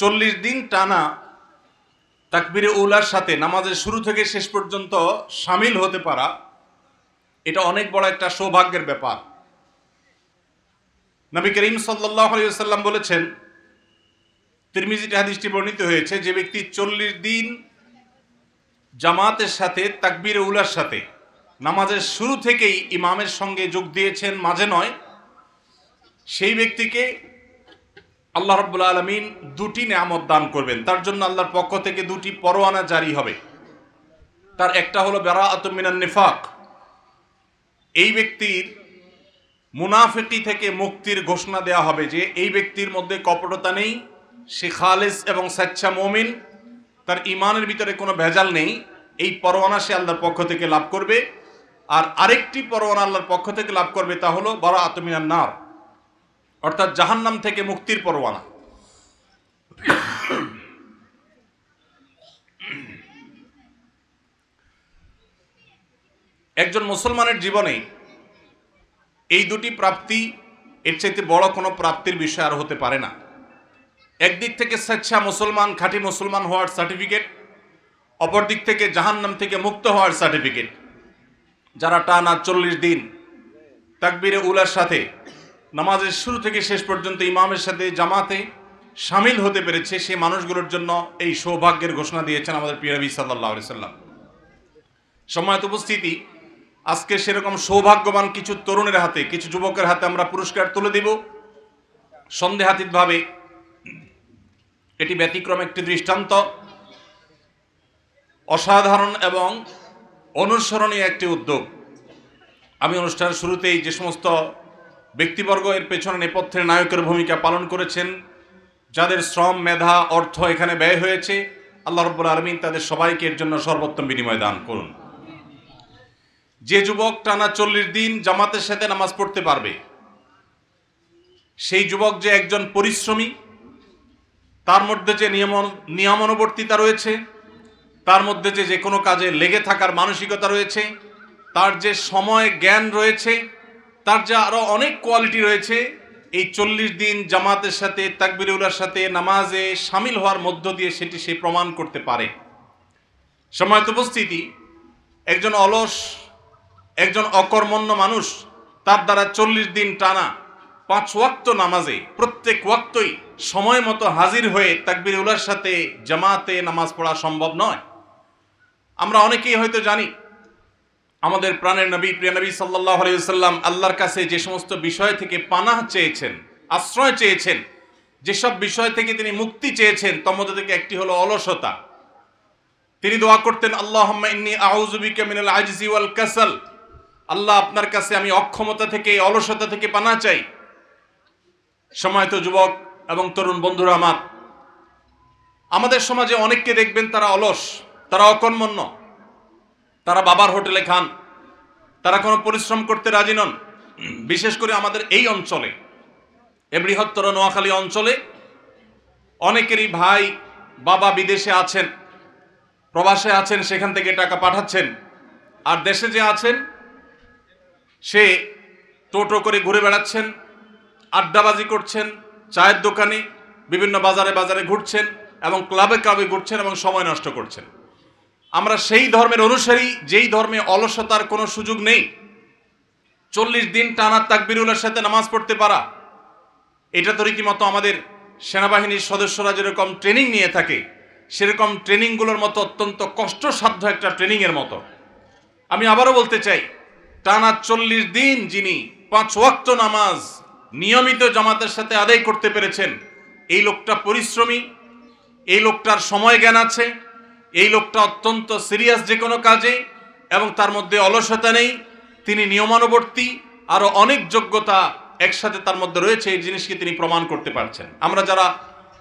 40 দিন টানা তাকবীরে উলার সাথে নামাজের শুরু থেকে শেষ পর্যন্ত শামিল হতে পারা, এটা অনেক বড় একটা সৌভাগ্যের ব্যাপার। নবী করিম সাল্লাল্লাহু আলাইহি ওয়াসাল্লাম বলেছেন, তিরমিজিতে হাদিসটি বর্ণিত হয়েছে, যে ব্যক্তি 40 দিন জামাতের সাথে তাকবীরে উলার সাথে নামাজের শুরু থেকেই ইমামের সঙ্গে যোগ দিয়েছেন, মাঝে নয়, সেই ব্যক্তিকে আল্লাহ রাব্বুল আলামিন দুটি নেয়ামত দান করবেন। তার জন্য আল্লাহর পক্ষ থেকে দুটি পরোয়ানা জারি হবে। তার একটা হলো বারাআতুম মিনান নিফাক, এই ব্যক্তির মুনাফিকি থেকে মুক্তির ঘোষণা দেওয়া হবে, যে এই ব্যক্তির মধ্যে কপটতা নেই, সে খালেস এবং সচ্চা মুমিন, তার ইমানের ভিতরে কোনো ভেজাল নেই। এই পরোয়ানা সে আল্লাহর পক্ষ থেকে লাভ করবে। আর আরেকটি পরোয়ানা আল্লাহর পক্ষ থেকে লাভ করবে, তা হলো বারাআতুম মিনান নার, অর্থাৎ জাহান্নাম থেকে মুক্তির পরোয়ানা। একজন মুসলমানের জীবনে এই দুটি প্রাপ্তি, এর চাইতে বড় কোনো প্রাপ্তির বিষয় আর হতে পারে না। একদিক থেকে সচ্চা মুসলমান, খাঁটি মুসলমান হওয়ার সার্টিফিকেট, অপর দিক থেকে জাহান্নাম থেকে মুক্ত হওয়ার সার্টিফিকেট। যারা টানা 40 দিন তাকবীরে উলার সাথে নামাজের শুরু থেকে শেষ পর্যন্ত ইমামের সাথে জামাতে শামিল হতে পেরেছে, সেই মানুষগুলোর জন্য এই সৌভাগ্যের ঘোষণা দিয়েছেন আমাদের প্রিয় নবী সাল্লাল্লাহু আলাইহি সাল্লাম। সম্মানিত উপস্থিতি, আজকে সেরকম সৌভাগ্যবান কিছু তরুণের হাতে, কিছু যুবকের হাতে আমরা পুরস্কার তুলে দিব। সন্দেহাতীতভাবে এটি ব্যতিক্রম একটি দৃষ্টান্ত, অসাধারণ এবং অনুসরণীয় একটি উদ্যোগ। আমি অনুষ্ঠানের শুরুতেই যে সমস্ত ব্যক্তিবর্গ এর পেছনে নেপথ্যের নায়কের ভূমিকা পালন করেছেন, যাদের শ্রম, মেধা, অর্থ এখানে ব্যয় হয়েছে, আল্লাহ রাব্বুল আলামিন তাদের সবাইকে এর জন্য সর্বোত্তম বিনিময় দান করুন। যে যুবক টানা 40 দিন জামাতের সাথে নামাজ পড়তে পারবে, সেই যুবক যে একজন পরিশ্রমী, তার মধ্যে যে নিয়মানুবর্তিতা রয়েছে, তার মধ্যে যে কোনো কাজে লেগে থাকার মানসিকতা রয়েছে, তার যে সময় জ্ঞান রয়েছে, তার যে আরো অনেক কোয়ালিটি রয়েছে, এই 40 দিন জামাতের সাথে তাকবীরে উলার সাথে নামাজে শামিল হওয়ার মধ্য দিয়ে সেটি সে প্রমাণ করতে পারে। সম্মানিত উপস্থিতি, একজন অলস, একজন অকর্মণ্য মানুষ তার দ্বারা 40 দিন টানা 5 ওয়াক্ত নামাজে প্রত্যেক ওয়াক্তই সময় মতো হাজির হয়ে তাকবীরে উলার সাথে জামাতে নামাজ পড়া সম্ভব নয়। আমরা অনেকেই হয়তো জানি, আমাদের প্রাণের নবী, প্রিয় নবী সাল্লাল্লাহু আলাইহি ওয়াসাল্লাম আল্লাহর কাছে যে সমস্ত বিষয় থেকে পানাহ চেয়েছেন, আশ্রয় চেয়েছেন, যেসব বিষয় থেকে তিনি মুক্তি চেয়েছেন, তার মধ্যে থেকে একটি হলো অলসতা। তিনি দোয়া করতেন, আল্লাহুম্মা ইন্নী আউযু বিকা মিনাল আজজি ওয়াল কাসাল, আল্লাহ আপনার কাছে আমি অক্ষমতা থেকে, অলসতা থেকে পানাহ চাই। সম্মানিত যুবক এবং তরুণ বন্ধুরা আমার, আমাদের সমাজে অনেককে দেখবেন তারা অলস, তারা অকর্মণ্য, তারা বাবার হোটেলে খান, তারা কোনো পরিশ্রম করতে রাজি নন। বিশেষ করে আমাদের এই অঞ্চলে, এ বৃহত্তর নোয়াখালী অঞ্চলে অনেকেরই ভাই বাবা বিদেশে আছেন, প্রবাসে আছেন, সেখান থেকে টাকা পাঠাচ্ছেন। আর দেশে যে আছেন সে টোটো করে ঘুরে বেড়াচ্ছেন, আড্ডাবাজি করছেন, চায়ের দোকানে, বিভিন্ন বাজারে বাজারে ঘুরছেন এবং ক্লাবে ক্লাবে ঘুরছেন এবং সময় নষ্ট করছেন। আমরা সেই ধর্মের অনুসারী, যেই ধর্মে অলসতার কোনো সুযোগ নেই। 40 দিন টানা তাকবীরে উলার সাথে নামাজ পড়তে পারা, এটা তো রীতিমতো আমাদের সেনাবাহিনীর সদস্যরা যেরকম ট্রেনিং নিয়ে থাকে, সেরকম ট্রেনিংগুলোর মতো অত্যন্ত কষ্টসাধ্য একটা ট্রেনিংয়ের মতো। আমি আবারও বলতে চাই, টানা 40 দিন যিনি 5 ওয়াক্ত নামাজ নিয়মিত জামাতের সাথে আদায় করতে পেরেছেন, এই লোকটা পরিশ্রমী, এই লোকটার সময় জ্ঞান আছে, এই লোকটা অত্যন্ত সিরিয়াস যে কোনো কাজে, এবং তার মধ্যে অলসতা নেই, তিনি নিয়মানুবর্তী, আরো অনেক যোগ্যতা একসাথে তার মধ্যে রয়েছে। এই জিনিসকে তিনি প্রমাণ করতে পারছেন। আমরা যারা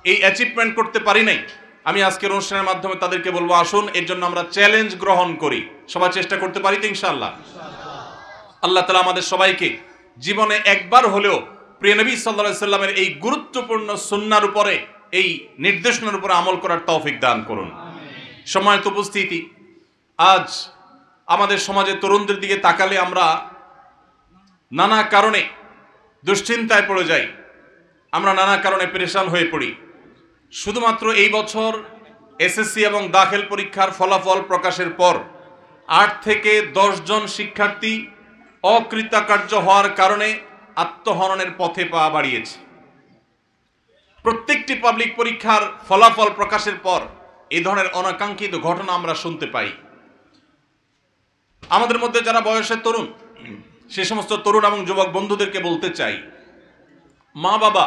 এই অ্যাচিভমেন্ট করতে পারি নাই, আমি আজকের অনুষ্ঠানের মাধ্যমে তাদেরকে বলবো, আসুন এর জন্য আমরা চ্যালেঞ্জ গ্রহণ করি। সবাই চেষ্টা করতে পারি তো ইনশাআল্লাহ? আল্লাহ তাআলা আমাদের সবাইকে জীবনে একবার হলেও প্রিয় নবী সাল্লাল্লাহু আলাইহি সাল্লামের এই গুরুত্বপূর্ণ সুন্নাহর উপরে, এই নির্দেশনার উপরে আমল করার তৌফিক দান করুন। সম্মানিত উপস্থিতি, আজ আমাদের সমাজে তরুণদের দিকে তাকালে আমরা নানা কারণে দুশ্চিন্তায় পড়ে যাই, আমরা নানা কারণে পেরেশান হয়ে পড়ি। শুধুমাত্র এই বছর এসএসসি এবং দাখিল পরীক্ষার ফলাফল প্রকাশের পর 8 থেকে 10 জন শিক্ষার্থী অকৃতকার্য হওয়ার কারণে আত্মহননের পথে পা বাড়িয়েছে। প্রত্যেকটি পাবলিক পরীক্ষার ফলাফল প্রকাশের পর এই ধরনের অনাকাঙ্ক্ষিত ঘটনা আমরা শুনতে পাই। আমাদের মধ্যে যারা বয়সে তরুণ, সে সমস্ত তরুণ এবং যুবক বন্ধুদেরকে বলতে চাই, মা বাবা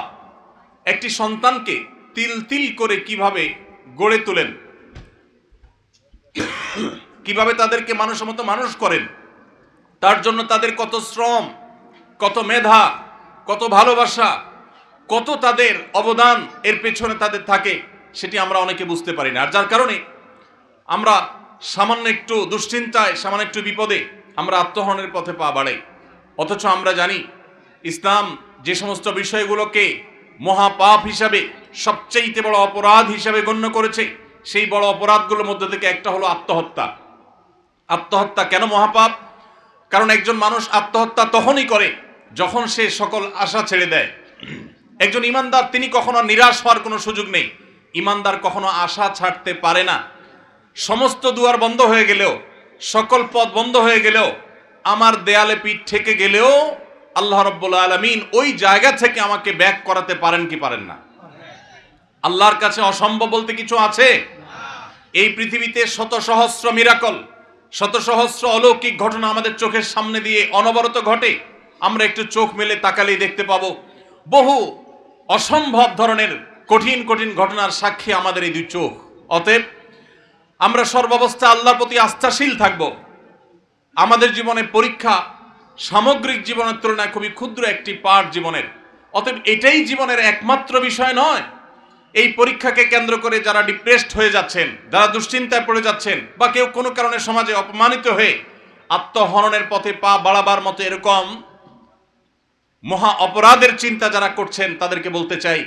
একটি সন্তানকে তিল তিল করে কিভাবে গড়ে তোলেন, কিভাবে তাদেরকে মানুষের মতো মানুষ করেন, তার জন্য তাদের কত শ্রম, কত মেধা, কত ভালোবাসা, কত তাদের অবদান এর পেছনে তাদের থাকে, সেটি আমরা অনেকে বুঝতে পারি না। আর যার কারণে আমরা সামান্য একটু দুশ্চিন্তায়, সামান্য একটু বিপদে আমরা আত্মহননের পথে পা বাড়াই। অথচ আমরা জানি ইসলাম যে সমস্ত বিষয়গুলোকে মহাপাপ হিসাবে, সবচেয়ে বড় অপরাধ হিসাবে গণ্য করেছে, সেই বড় অপরাধগুলোর মধ্যে থেকে একটা হলো আত্মহত্যা। আত্মহত্যা কেন মহাপাপ? কারণ একজন মানুষ আত্মহত্যা তখনই করে যখন সে সকল আশা ছেড়ে দেয়। একজন ইমানদার তিনি কখনো নিরাশ হওয়ার কোনো সুযোগ নেই। ইমানদার কখনো আশা ছাড়তে পারে না। সমস্ত দুয়ার বন্ধ হয়ে গেলেও, সকল পথ বন্ধ হয়ে গেলেও, আমার দেয়ালে পিঠ ঠেকে গেলেও আল্লাহ রাব্বুল আলামিন ওই জায়গা থেকে আমাকে ব্যাক করাতে পারেন কি পারেন না? আল্লাহর কাছে অসম্ভব বলতে কিছু আছে? এই পৃথিবীতে শত সহস্র মিরাকল, শত সহস্র অলৌকিক ঘটনা আমাদের চোখের সামনে দিয়ে অনবরত ঘটে। আমরা একটু চোখ মেলে তাকালেই দেখতে পাবো বহু অসম্ভব ধরনের কঠিন কঠিন ঘটনার সাক্ষী আমাদের এই দুই চোখ। অতএব আমরা সর্বাবস্থা আল্লাহর প্রতি আস্থাশীল থাকব। আমাদের জীবনে পরীক্ষা সামগ্রিক জীবনের তুলনায় খুবই ক্ষুদ্র একটি পার্ট জীবনের। অতএব এটাই জীবনের একমাত্র বিষয় নয়। এই পরীক্ষাকে কেন্দ্র করে যারা ডিপ্রেসড হয়ে যাচ্ছেন, যারা দুশ্চিন্তায় পড়ে যাচ্ছেন, বা কেউ কোনো কারণে সমাজে অপমানিত হয়ে আত্মহননের পথে পা বাড়াবার মতো এরকম মহা অপরাধের চিন্তা যারা করছেন, তাদেরকে বলতে চাই,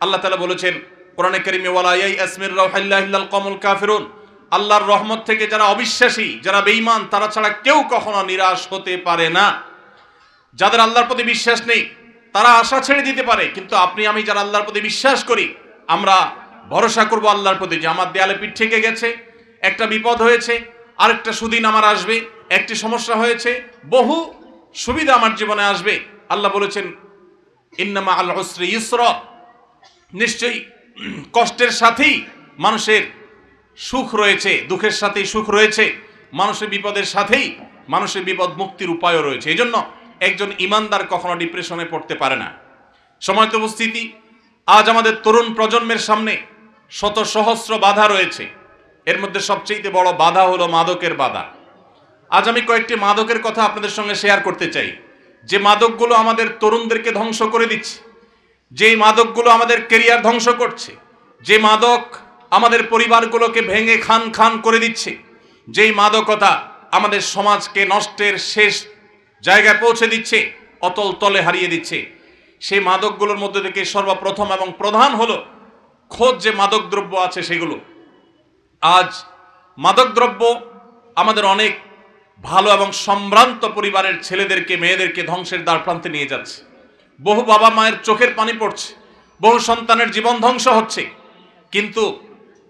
আল্লাহ তাআলা বলেছেন কোরআনে কারীমে, ওয়ালা ইয়াসমির রাউহিল্লাহি ইল্লাল কওমুল কাফিরুন, আল্লাহর রহমত থেকে যারা অবিশ্বাসী, যারা বেঈমান, তারা ছাড়া কেউ কখনো নিরাশ হতে পারে না। যাদের আল্লাহর প্রতি বিশ্বাস নেই তারা আশা ছেড়ে দিতে পারে, কিন্তু আপনি আমি যারা আল্লাহর প্রতি বিশ্বাস করি, আমরা ভরসা করব আল্লাহর প্রতি যে আমার দেয়ালে পিঠ ঠেকে গেছে, একটা বিপদ হয়েছে, আরেকটা সুদিন আমার আসবে, একটি সমস্যা হয়েছে, বহু সুবিধা আমার জীবনে আসবে। আল্লাহ বলেছেন ইন্নামা আল উসরি ইউসরা, নিশ্চয়ই কষ্টের সাথেই মানুষের সুখ রয়েছে, দুঃখের সাথেই সুখ রয়েছে, মানুষের বিপদের সাথেই মানুষের বিপদ মুক্তির উপায়ও রয়েছে। এই জন্য একজন ইমানদার কখনো ডিপ্রেশনে পড়তে পারে না। সময়ত উপস্থিতি, আজ আমাদের তরুণ প্রজন্মের সামনে শত সহস্র বাধা রয়েছে। এর মধ্যে সবচেয়ে বড় বাধা হলো মাদকের বাধা। আজ আমি কয়েকটি মাদকের কথা আপনাদের সঙ্গে শেয়ার করতে চাই, যে মাদকগুলো আমাদের তরুণদেরকে ধ্বংস করে দিচ্ছে, যে মাদকগুলো আমাদের ক্যারিয়ার ধ্বংস করছে, যে মাদক আমাদের পরিবারগুলোকে ভেঙে খান খান করে দিচ্ছে, যেই মাদকতা আমাদের সমাজকে নষ্টের শেষ জায়গায় পৌঁছে দিচ্ছে, অতল তলে হারিয়ে দিচ্ছে। সেই মাদকগুলোর মধ্যে থেকে সর্বপ্রথম এবং প্রধান হলো খোঁজ যে মাদকদ্রব্য আছে সেগুলো। আজ মাদকদ্রব্য আমাদের অনেক ভালো এবং সম্ভ্রান্ত পরিবারের ছেলেদেরকে, মেয়েদেরকে ধ্বংসের দ্বারপ্রান্তে নিয়ে যাচ্ছে। বহু বাবা মায়ের চোখের পানি পড়ছে, বহু সন্তানের জীবন ধ্বংস হচ্ছে। কিন্তু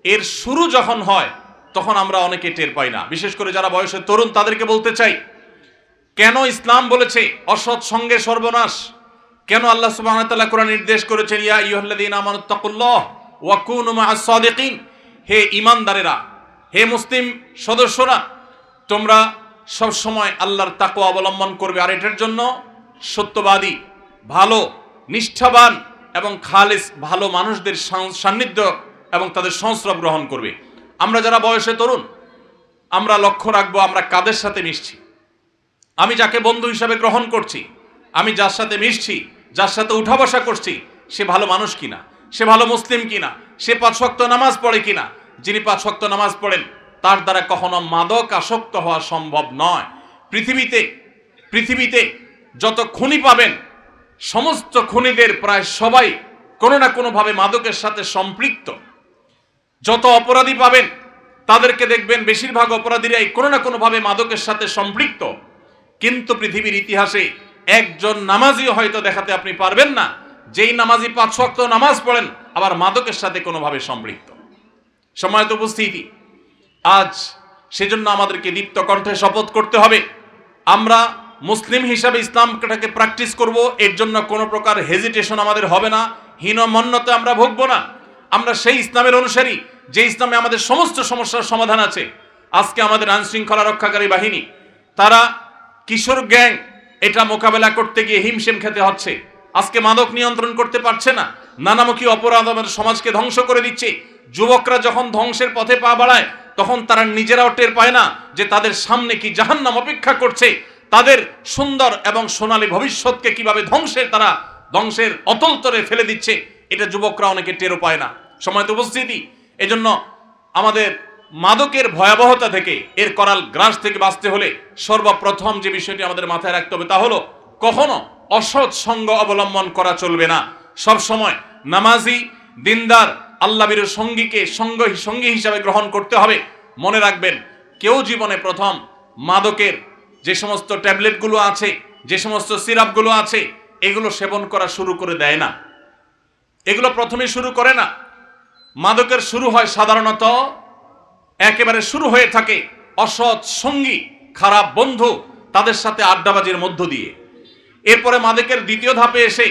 এর শুরু যখন হয় তখন আমরা অনেকে টের পাই না। বিশেষ করে যারা বয়সে তরুণ, তাদেরকে বলতে চাই, কেন ইসলাম বলেছে অসৎ সঙ্গে সর্বনাশ? কেন আল্লাহ সুবহানাহু ওয়া তাআলা কোরআন নির্দেশ করেছেন ইয়া আইয়ুহাল্লাযীনা আমানুত্তাকুল্লাহ ওয়া কুনু মা'আস সাদিকিন, হে ঈমানদারেরা, হে মুসলিম সদস্যরা, তোমরা সব সময় আল্লাহর তাকওয়া অবলম্বন করবে, আর এটার জন্য সত্যবাদী, ভালো, নিষ্ঠাবান এবং খালিস ভালো মানুষদের সান্নিধ্য এবং তাদের সংস্রব গ্রহণ করবে। আমরা যারা বয়সে তরুণ, আমরা লক্ষ্য রাখবো আমরা কাদের সাথে মিশছি। আমি যাকে বন্ধু হিসাবে গ্রহণ করছি, আমি যার সাথে মিশছি, যার সাথে উঠা বসা করছি, সে ভালো মানুষ কিনা, সে ভালো মুসলিম কিনা, সে 5 ওয়াক্ত নামাজ পড়ে কিনা। যিনি 5 ওয়াক্ত নামাজ পড়েন তার দ্বারা কখনো মাদক আসক্ত হওয়া সম্ভব নয়। পৃথিবীতে যত খুনি পাবেন, সমস্ত খুনিদের প্রায় সবাই কোনো না কোনোভাবে মাদকের সাথে সম্পৃক্ত। যত অপরাধী পাবেন তাদেরকে দেখবেন বেশিরভাগ অপরাধীরাই কোনো না কোনোভাবে মাদকের সাথে সম্পৃক্ত। কিন্তু পৃথিবীর ইতিহাসে একজন নামাজিও হয়তো দেখাতে আপনি পারবেন না যেই নামাজি 5 ওয়াক্ত নামাজ পড়েন আবার মাদকের সাথে কোনোভাবে সম্পৃক্ত। সম্মানিত উপস্থিতি, আজ সেজন্য আমাদেরকে দীপ্ত কণ্ঠে শপথ করতে হবে, আমরা মুসলিম হিসাবে ইসলামটাকে প্র্যাকটিস করব। এর জন্য কোনো প্রকার হেজিটেশন আমাদের হবে না, হীনমন্যতে আমরা ভুগবো না। আমরা সেই ইসলামের অনুসারী যে ইসলামে আমাদের সমস্ত সমস্যার সমাধান আছে। আজকে আমাদের আইন শৃঙ্খলা রক্ষাকারী বাহিনী, তারা কিশোর গ্যাং এটা মোকাবেলা করতে গিয়ে হিমশিম খেতে হচ্ছে। আজকে মাদক নিয়ন্ত্রণ করতে পারছে না, নানামুখী অপরাধ আমাদের সমাজকে ধ্বংস করে দিচ্ছে। যুবকরা যখন ধ্বংসের পথে পা বাড়ায় তখন তারা নিজেরাও টের পায় না যে তাদের সামনে কি জাহান্নাম অপেক্ষা করছে, তাদের সুন্দর এবং সোনালী ভবিষ্যৎকে কিভাবে ধ্বংসের অতল তলে ফেলে দিচ্ছে, এটা যুবকরা অনেকে টেরও পায় না। সময়ত উপস্থিতি, এজন্য আমাদের মাদকের ভয়াবহতা থেকে, এর করাল গ্রাস থেকে বাঁচতে হলে সর্বপ্রথম যে বিষয়টি আমাদের মাথায় রাখতে হবে তা হলো, কখনো অসৎ সঙ্গ অবলম্বন করা চলবে না। সব সময় নামাজি, দিনদার, আল্লাহর সঙ্গীকে সঙ্গী হিসাবে গ্রহণ করতে হবে। মনে রাখবেন, কেউ জীবনে প্রথম মাদকের যে সমস্ত ট্যাবলেটগুলো আছে, যে সমস্ত সিরাপগুলো আছে, এগুলো সেবন করা শুরু করে দেয় না, এগুলো প্রথমে শুরু করে না। মাদকের শুরু হয় সাধারণত, একেবারে শুরু হয়ে থাকে অসৎ সঙ্গী, খারাপ বন্ধু, তাদের সাথে আড্ডাবাজির মধ্য দিয়ে। এরপরে মাদকের দ্বিতীয় ধাপে এসে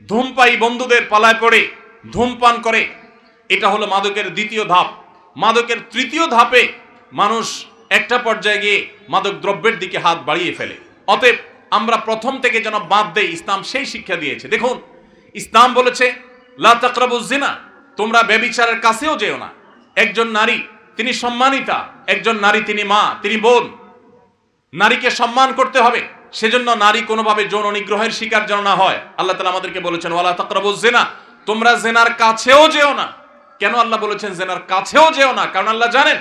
ধূমপায়ী বন্ধুদের পালায় পড়ে ধূমপান করে, এটা হলো মাদকের দ্বিতীয় ধাপ। মাদকের তৃতীয় ধাপে মানুষ একটা পর্যায়ে গিয়ে মাদক দ্রব্যের দিকে হাত বাড়িয়ে ফেলে। অতএব আমরা প্রথম থেকে যেন বাদ দেই, ইসলাম সেই শিক্ষা দিয়েছে। দেখুন, ইসলাম বলেছে লা তাকরাবুজ জিনা, তোমরা ব্যভিচারের কাছেও যেও না। একজন নারী তিনি সম্মানিতা, একজন নারী তিনি মা, তিনি বোন, নারীকে সম্মান করতে হবে। সেজন্য নারী কোনোভাবে যৌন নিগ্রহের শিকার যেন না হয়। আল্লাহ তাআলা আমাদেরকে বলেছেন ওয়ালা তাকরাবুজ জিনা, তোমরা জেনার কাছেও যেও না। কেন আল্লাহ বলেছেন জেনার কাছেও যেও না? কারণ আল্লাহ জানেন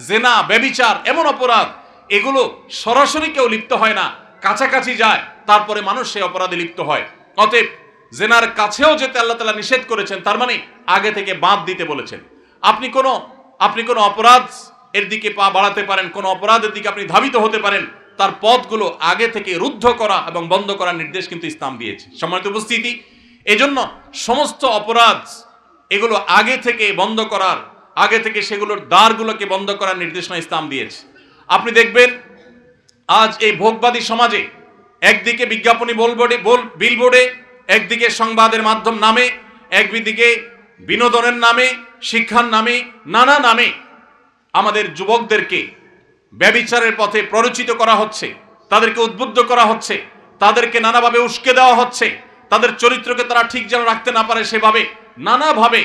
জেনা, ব্যভিচার এমন অপরাধ, এগুলো সরাসরি কেউ লিপ্ত হয় না, কাছাকাছি যায়, তারপরে মানুষ সেই অপরাধে লিপ্ত হয়। অতএব জেনার কাছেও যেতে আল্লাহ তাআলা নিষেধ করেছেন, তার মানে আগে থেকে বাদ দিতে বলেছেন। আপনি কোনো অপরাধ এর দিকে পা বাড়াতে পারেন, কোনো অপরাধের দিকে আপনি ধাবিত হতে পারেন, তার পথগুলো আগে থেকে রুদ্ধ করা এবং বন্ধ করার নির্দেশ কিন্তু ইসলাম দিয়েছে। সম্মানিত উপস্থিতি, এজন্য সমস্ত অপরাধ এগুলো আগে থেকে বন্ধ করার, আগে থেকে সেগুলোর দ্বারগুলোকে বন্ধ করার নির্দেশনা ইসলাম দিয়েছে। আপনি দেখবেন আজ এই ভোগবাদী সমাজে একদিকে বিজ্ঞাপনী বিলবোর্ডে, একদিকে সংবাদের মাধ্যম নামে, একদিকে বিনোদনের নামে, শিক্ষার নামে, নানা নামে আমাদের যুবকদেরকে ব্যভিচারের পথে প্ররোচিত করা হচ্ছে, তাদেরকে উদ্বুদ্ধ করা হচ্ছে, তাদেরকে নানাভাবে উস্কে দেওয়া হচ্ছে, তাদের চরিত্রকে তারা ঠিক যেন রাখতে না পারে সেভাবে নানাভাবে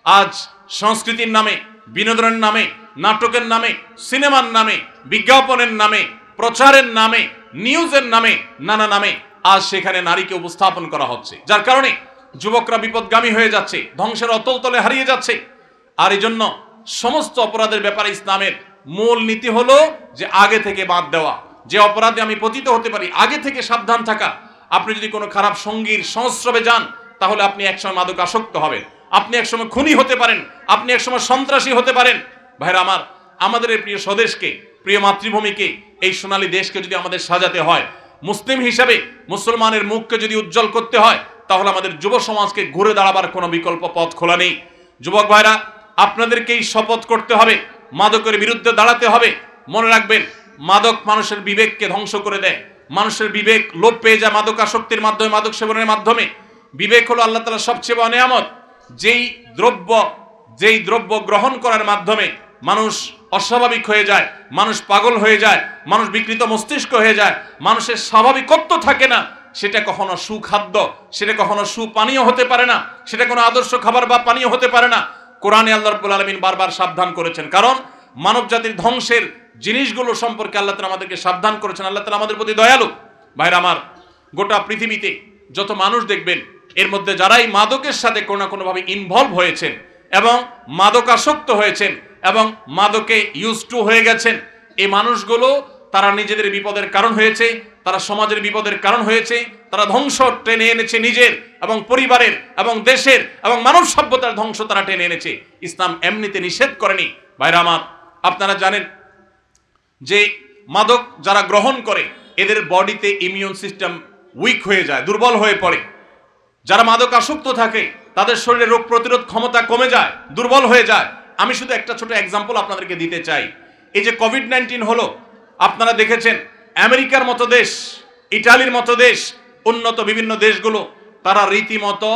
আজ সংস্কৃতির নামে, বিনোদনের নামে, নাটকের নামে, সিনেমার নামে, বিজ্ঞাপনের নামে, প্রচারের নামে, নিউজের নামে, নানা নামে আজ সেখানে নারীকে উপস্থাপন করা হচ্ছে, যার কারণে যুবকরা বিপদগামী হয়ে যাচ্ছে, ধ্বংসের অতল তলে হারিয়ে যাচ্ছে। আর এই জন্য সমস্ত অপরাধের ব্যাপারে ইসলামের মূল নীতি হলো যে আগে থেকে বাদ দেওয়া। যে অপরাধে আমি পতিত হতে পারি, আগে থেকে সাবধান থাকা। আপনি যদি কোনো খারাপ সঙ্গীর সংস্রবে যান, তাহলে আপনি একসময় মাদক আসক্ত হবেন, আপনি একসময় খুনি হতে পারেন, আপনি একসময় সন্ত্রাসী হতে পারেন। ভাইরা আমার, আমাদের এই প্রিয় স্বদেশকে, প্রিয় মাতৃভূমিকে, এই সোনালী দেশকে যদি আমাদের সাজাতে হয়, মুসলিম হিসাবে মুসলমানের মুখকে যদি উজ্জ্বল করতে হয়, তাহলে আমাদের যুব সমাজকে ঘুরে দাঁড়াবার কোনো বিকল্প পথ খোলা নেই। যুবক ভাইরা, আপনাদেরকেই শপথ করতে হবে, মাদকের বিরুদ্ধে দাঁড়াতে হবে। মনে রাখবেন, মাদক মানুষের বিবেককে ধ্বংস করে দেয়। মানুষের বিবেক লোপ পেয়ে যায় মাদক আসক্তির মাধ্যমে, মাদক সেবনের মাধ্যমে। বিবেক হলো আল্লাহ তাআলার সবচেয়ে বড় নিয়ামত। যেই দ্রব্য গ্রহণ করার মাধ্যমে মানুষ অস্বাভাবিক হয়ে যায়, মানুষ পাগল হয়ে যায়, মানুষ বিকৃত মস্তিষ্ক হয়ে যায়, মানুষের স্বাভাবিকত্ব থাকে না, সেটা কখনো সুখাদ্য, সেটা কখনো সুপানীয় হতে পারে না, সেটা কোনো আদর্শ খাবার বা পানীয় হতে পারে না। কোরআনে আল্লাহ রাব্বুল আলামিন বারবার সাবধান করেছেন, কারণ মানব জাতির ধ্বংসের জিনিসগুলো সম্পর্কে আল্লাহ তাআলা আমাদেরকে সাবধান করেছেন। আল্লাহ তাআলা আমাদের প্রতি দয়ালু। ভাইরা আমার, গোটা পৃথিবীতে যত মানুষ দেখবেন, এর মধ্যে যারাই মাদকের সাথে কোনো না কোনোভাবে ইনভলভ হয়েছেন এবং মাদকাসক্ত হয়েছেন এবং মাদকে ইউজ টু হয়ে গেছেন, এই মানুষগুলো তারা নিজেদের বিপদের কারণ হয়েছে, তারা সমাজের বিপদের কারণ হয়েছে, তারা ধ্বংস টেনে এনেছে নিজের এবং পরিবারের এবং দেশের এবং মানব সভ্যতার ধ্বংস তারা টেনে এনেছে। ইসলাম এমনিতে নিষেধ করেনি। ভাইরা আমার, আপনারা জানেন যে মাদক যারা গ্রহণ করে, এদের বডিতে ইমিউন সিস্টেম উইক হয়ে যায়, দুর্বল হয়ে পড়ে। যারা মাদক আসক্ত থাকে তাদের শরীরে রোগ প্রতিরোধ ক্ষমতা কমে যায়, দুর্বল হয়ে যায়। আমি শুধু একটা ছোট এক্সাম্পল আপনাদেরকে দিতে চাই। এই যে কোভিড-19 হলো, আপনারা দেখেছেন আমেরিকার মতো দেশ, ইটালির মতো দেশ, উন্নত বিভিন্ন দেশগুলো তারা রীতিমতো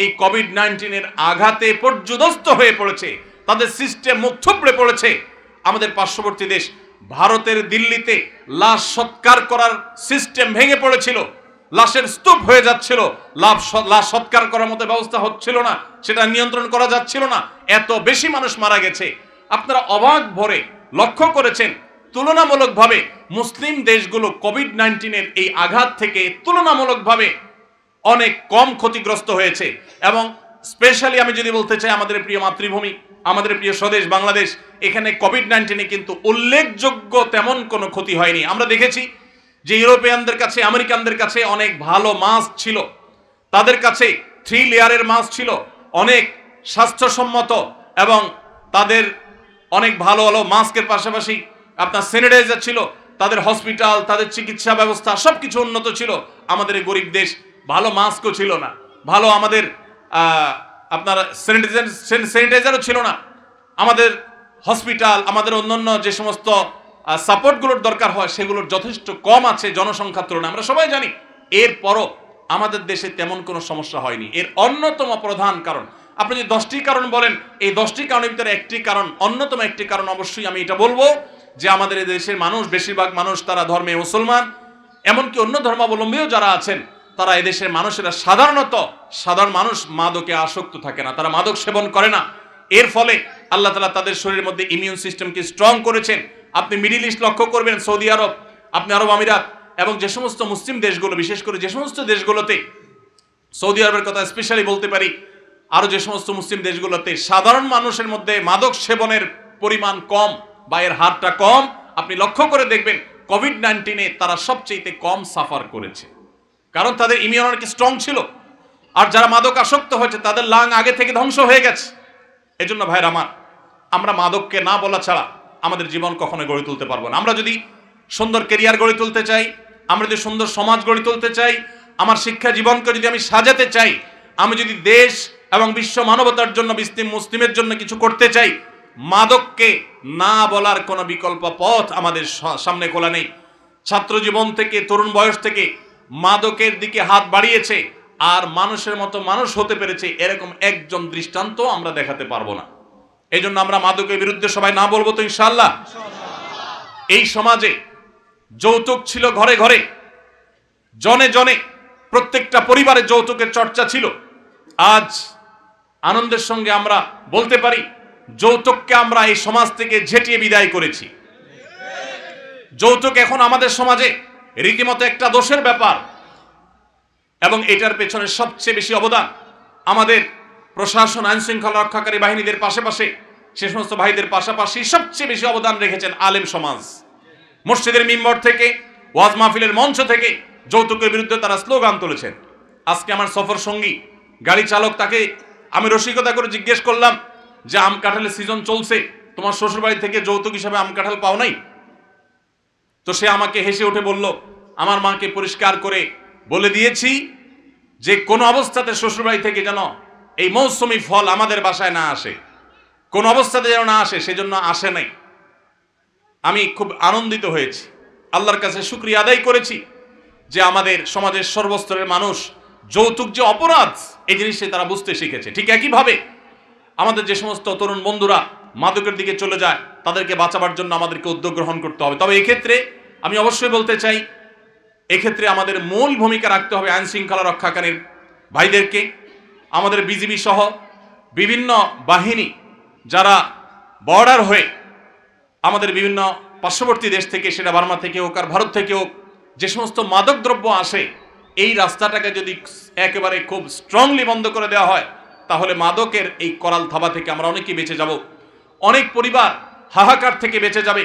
এই কোভিড-19 এর আঘাতে পর্যুদস্ত হয়ে পড়েছে, তাদের সিস্টেম মুখ থুবড়ে পড়েছে। আমাদের পার্শ্ববর্তী দেশ ভারতের দিল্লিতে লাশ সৎকার করার সিস্টেম ভেঙে পড়েছিল, লাশের স্তূপ হয়ে যাচ্ছিল, লাশ সৎকার করার মতো ব্যবস্থা হচ্ছিল না, সেটা নিয়ন্ত্রণ করা যাচ্ছিল না, এত বেশি মানুষ মারা গেছে। আপনারা অবাক ভরে লক্ষ্য করেছেন তুলনামূলকভাবে মুসলিম দেশগুলো কোভিড-19 এর এই আঘাত থেকে তুলনামূলকভাবে অনেক কম ক্ষতিগ্রস্ত হয়েছে। এবং স্পেশালি আমি যদি বলতে চাই, আমাদের প্রিয় মাতৃভূমি, আমাদের প্রিয় স্বদেশ বাংলাদেশ, এখানে কোভিড-19 কিন্তু উল্লেখযোগ্য তেমন কোনো ক্ষতি হয়নি। আমরা দেখেছি যে ইউরোপিয়ানদের কাছে, আমেরিকানদের কাছে অনেক ভালো মাস্ক ছিল, তাদের কাছে 3 লেয়ারের মাস্ক ছিল, অনেক স্বাস্থ্যসম্মত, এবং তাদের অনেক ভালো ভালো মাস্কের পাশাপাশি আপনার স্যানিটাইজার ছিল, তাদের হসপিটাল, তাদের চিকিৎসা ব্যবস্থা সবকিছু উন্নত ছিল। আমাদের এই গরিব দেশ ভালো মাস্কও ছিল না, ভালো আমাদের আপনার স্যানিটাইজারও ছিল না, আমাদের হসপিটাল, আমাদের অন্যান্য যে সমস্ত সাপোর্টগুলোর দরকার হয় সেগুলোর যথেষ্ট কম আছে জনসংখ্যার তুলনায়, আমরা সবাই জানি। এরপরও আমাদের দেশে তেমন কোনো সমস্যা হয়নি। এর অন্যতম প্রধান কারণ, আপনি যদি 10টি কারণ বলেন, এই 10টি কারণের ভিতরে একটি কারণ, অন্যতম একটি কারণ অবশ্যই আমি এটা বলবো যে আমাদের এই দেশের মানুষ, বেশিরভাগ মানুষ তারা ধর্মে মুসলমান, এমনকি অন্য ধর্মাবলম্বীও যারা আছেন তারা এদেশের মানুষেরা সাধারণ মানুষ মাদকে আসক্ত থাকে না, তারা মাদক সেবন করে না। এর ফলে আল্লাহ তাআলা তাদের শরীরের মধ্যে ইমিউন সিস্টেমকে স্ট্রং করেছেন। আপনি মিডল ইস্ট লক্ষ্য করবেন, সৌদি আরব, আপনি আরব আমিরাত এবং যে সমস্ত মুসলিম দেশগুলো, বিশেষ করে যে সমস্ত দেশগুলোতে, সৌদি আরবের কথা স্পেশালি বলতে পারি, আরো যে সমস্ত মুসলিম দেশগুলোতে সাধারণ মানুষের মধ্যে মাদক সেবনের পরিমাণ কম বা এর হারটা কম, আপনি লক্ষ্য করে দেখবেন কোভিড-19 তারা সবচেয়ে কম সাফার করেছে, কারণ তাদের ইমিউনিটি স্ট্রং ছিল। আর যারা মাদক আসক্ত হয়েছে তাদের লাং আগে থেকে ধ্বংস হয়ে গেছে। এজন্য ভাইরা আমার, আমরা মাদককে না বলা ছাড়া আমাদের জীবন কখনো গড়ে তুলতে পারবো না। আমরা যদি সুন্দর ক্যারিয়ার গড়ে তুলতে চাই, আমরা যদি সুন্দর সমাজ গড়ে তুলতে চাই, আমার শিক্ষা জীবনকে যদি আমি সাজাতে চাই, আমি যদি দেশ এবং বিশ্ব মানবতার জন্য, মুসলিমের জন্য কিছু করতে চাই, মাদককে না বলার কোনো বিকল্প পথ আমাদের সামনে খোলা নেই। ছাত্র জীবন থেকে, তরুণ বয়স থেকে মাদকের দিকে হাত বাড়িয়েছে আর মানুষের মতো মানুষ হতে পেরেছে এরকম একজন দৃষ্টান্ত আমরা দেখাতে পারবো না। এই জন্য আমরা মাদকের বিরুদ্ধে সবাই না বলবো তো ইনশাআল্লাহ। এই সমাজে যৌতুক ছিল ঘরে ঘরে, জনে জনে, প্রত্যেকটা পরিবারে যৌতুকের চর্চা ছিল। আজ আনন্দের সঙ্গে আমরা বলতে পারি যৌতুককে আমরা এই সমাজ থেকে ঝেঁটিয়ে বিদায় করেছি। যৌতুক এখন আমাদের সমাজে রীতিমতো একটা দোষের ব্যাপার, এবং এটার পেছনে সবচেয়ে বেশি অবদান আমাদের প্রশাসন, আইন শৃঙ্খলা রক্ষাকারী বাহিনীদের পাশাপাশি, সে সমস্ত ভাইদের পাশাপাশি সবচেয়ে বেশি অবদান রেখেছেন আলেম সমাজ। মসজিদের মিম্বর থেকে, ওয়াজ মাহফিলের মঞ্চ থেকে যৌতুকের বিরুদ্ধে তারা স্লোগান তুলেছেন। আজকে আমার সফর সঙ্গী গাড়ি চালক, তাকে আমি রসিকতা করে জিজ্ঞেস করলাম যে আম কাঁঠালের সিজন চলছে, তোমার শ্বশুরবাড়ি থেকে যৌতুক হিসাবে আম কাঁঠাল পাও নাই? তো সে আমাকে হেসে উঠে বলল, আমার মাকে পরিষ্কার করে বলে দিয়েছি যে কোনো অবস্থাতে শ্বশুরবাড়ি থেকে যেন এই মৌসুমি ফল আমাদের বাসায় না আসে, কোন অবস্থাতে যেন না আসে, সেজন্য আসে নাই। আমি খুব আনন্দিত হয়েছি, আল্লাহর কাছে শুকরিয়া আদায় করেছি যে আমাদের সমাজের সর্বস্তরের মানুষ যৌতুক যে অপরাধ এই জিনিসটা তারা বুঝতে শিখেছে। ঠিক একইভাবে আমাদের যে সমস্ত তরুণ বন্ধুরা মাদকের দিকে চলে যায়, তাদেরকে বাঁচাবার জন্য আমাদেরকে উদ্যোগ গ্রহণ করতে হবে। তবে এক্ষেত্রে আমি অবশ্যই বলতে চাই, এক্ষেত্রে আমাদের মূল ভূমিকা রাখতে হবে আইন শৃঙ্খলা রক্ষাকারীর ভাইদেরকে। আমাদের বিজিবি সহ বিভিন্ন বাহিনী যারা বর্ডার হয়ে আমাদের বিভিন্ন পার্শ্ববর্তী দেশ থেকে, সেটা বার্মা থেকে হোক আর ভারত থেকে হোক, যে সমস্ত মাদক দ্রব্য আসে, এই রাস্তাটাকে যদি একেবারে খুব স্ট্রংলি বন্ধ করে দেওয়া হয়, তাহলে মাদকের এই করাল থাবা থেকে আমরা অনেকেই বেঁচে যাব। অনেক পরিবার হাহাকার থেকে বেঁচে যাবে।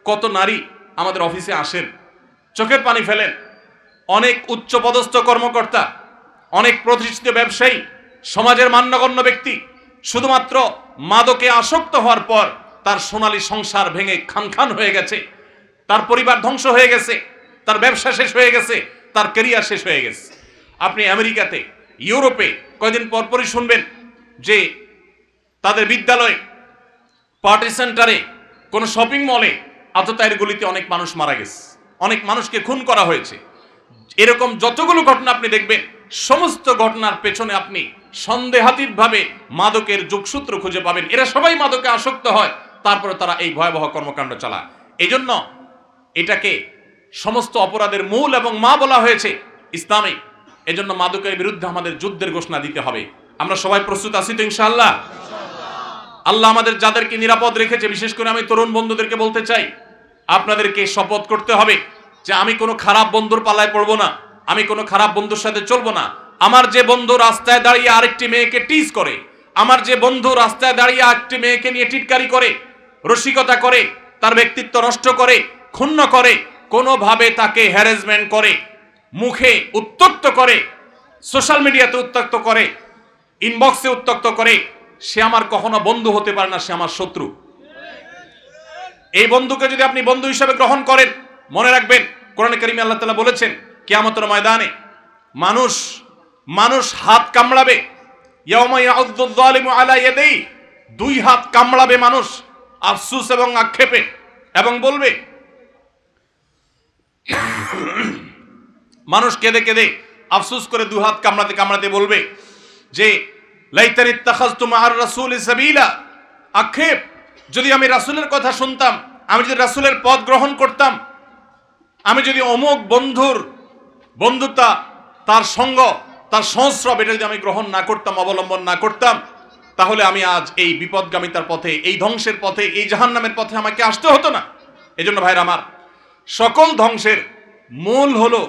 কত নারী আমাদের অফিসে আসেন, চোখের পানি ফেলেন। অনেক উচ্চপদস্থ কর্মকর্তা, অনেক প্রতিষ্ঠিত ব্যবসায়ী, সমাজের মান্যগণ্য ব্যক্তি শুধুমাত্র মাদকে আসক্ত হওয়ার পর তার সোনালী সংসার ভেঙে খান খান হয়ে গেছে, তার পরিবার ধ্বংস হয়ে গেছে, তার ব্যবসা শেষ হয়ে গেছে, তার ক্যারিয়ার শেষ হয়ে গেছে। আপনি আমেরিকাতে ইউরোপে কয়েকদিন পরপরই শুনবেন যে তাদের বিদ্যালয়ে, পার্টি সেন্টারে, কোনো শপিং মলে আততায়ীর গুলিতে অনেক মানুষ মারা গেছে, অনেক মানুষকে খুন করা হয়েছে। এরকম যতগুলো ঘটনা আপনি দেখবেন, সমস্ত ঘটনার পেছনে আপনি সন্দেহাতীতভাবে মাদকের যোগসূত্র খুঁজে পাবেন। এরা সবাই মাদকে আসক্ত হয়, তারপরে তারা এই ভয়াবহ কর্মকাণ্ড চালায়। এই জন্য এটাকে সমস্ত অপরাধের মূল এবং মা বলা হয়েছে ইসলামে। এজন্য মাদকের বিরুদ্ধে আমাদের যুদ্ধের ঘোষণা দিতে হবে। আমরা সবাই প্রস্তুত আছি তো ইনশাআল্লাহ? আল্লাহ আমাদের যাদেরকে নিরাপদ রেখেছে, বিশেষ করে আমি তরুণ বন্ধুদেরকে বলতে চাই, আপনাদেরকে শপথ করতে হবে যে আমি কোনো খারাপ বন্ধুর পাল্লায় পড়বো না, আমি কোনো খারাপ বন্ধুর সাথে চলবো না। আমার যে বন্ধু রাস্তায় দাঁড়িয়ে আরেকটি মেয়েকে টিজ করে, আমার যে বন্ধু রাস্তায় দাঁড়িয়ে আরেকটি মেয়েকে নিয়ে টিটকারি করে, রসিকতা করে, তার ব্যক্তিত্ব নষ্ট করে, ক্ষুণ্ণ করে, কোনোভাবে তাকে হ্যারাসমেন্ট করে, মুখে উত্ত্যক্ত করে, সোশ্যাল মিডিয়াতে উত্ত্যক্ত করে, ইনবক্সে উত্ত্যক্ত করে, সে আমার কখনো বন্ধু হতে পারে না, সে আমার শত্রু। এই বন্ধুকে যদি আপনি বন্ধু হিসেবে গ্রহণ করেন, মনে রাখবেন কোরআনে কারিমে আল্লাহ তাআলা বলেছেন কিয়ামতের ময়দানে মানুষ হাত কামড়াবে, ইয়াউমা ইয়াউদ্দুয যালিমু আলা ইয়াদাইহি, দুই হাত কামড়াবে মানুষ আফসোস এবং আক্ষেপে, এবং বলবে, মানুষ কেঁদে কেঁদে আফসোস করে দুই হাত কামড়াতে কামড়াতে বলবে যে লাইতানি ইত্তাখাযতু মা'আর রাসূলি সাবিলা, আক্ষেপ, যদি আমি রাসূলের কথা শুনতাম, আমি যদি রাসূলের পথ গ্রহণ করতাম, আমি যদি অমুক বন্ধুর বন্ধুতা, তার সঙ্গ, তার সংস্রব, এটা যদি আমি গ্রহণ না করতাম, অবলম্বন না করতাম, তাহলে আমি আজ এই বিপদগামিতার পথে, এই ধ্বংসের পথে, এই জাহান্নামের পথে আমাকে আসতে হতো না। এজন্য ভাইরা আমার, সকল ধ্বংসের মূল হলো,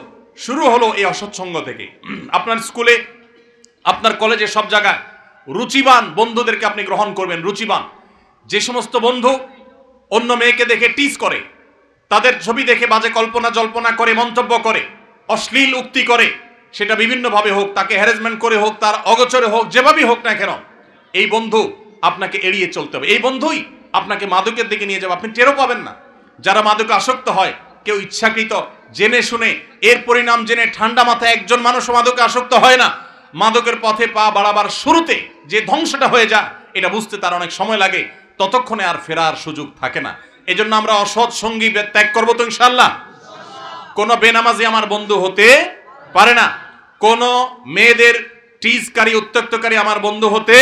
শুরু হলো এই অসৎসঙ্গ থেকে। আপনার স্কুলে, আপনার কলেজে, সব জায়গায় রুচিবান বন্ধুদেরকে আপনি গ্রহণ করবেন। রুচিবান, যে সমস্ত বন্ধু অন্য মেয়েকে দেখে টিজ করে, তাদের ছবি দেখে বাজে কল্পনা জল্পনা করে, মন্তব্য করে, অশ্লীল উক্তি করে, সেটা বিভিন্নভাবে হোক, তাকে হ্যারাসমেন্ট করে হোক, তার অগোচরে হোক, যেভাবেই হোক না কেন, এই বন্ধু আপনাকে এড়িয়ে চলতে হবে। এই বন্ধুই আপনাকে মাদকের দিকে নিয়ে যাবে, আপনি টেরও পাবেন না। যারা মাদকে আসক্ত হয়, কেউ ইচ্ছাকৃত জেনে শুনে, এর পরিণাম জেনে ঠান্ডা মাথায় একজন মানুষ মাদকে আসক্ত হয় না। মাদকের পথে পা বাড়াবার শুরুতে যে ধ্বংসটা হয়ে যায়, এটা বুঝতে তার অনেক সময় লাগে, ততক্ষণে আর ফেরার সুযোগ থাকে না। এজন্য আমরা অসৎ সঙ্গী ত্যাগ করবো তো ইনশাআল্লাহ। কোন বেনামাজি আমার বন্ধু হতে পারে না, কোন মেয়েদের টিজকারী উত্ত্যক্তকারী আমার বন্ধু হতে,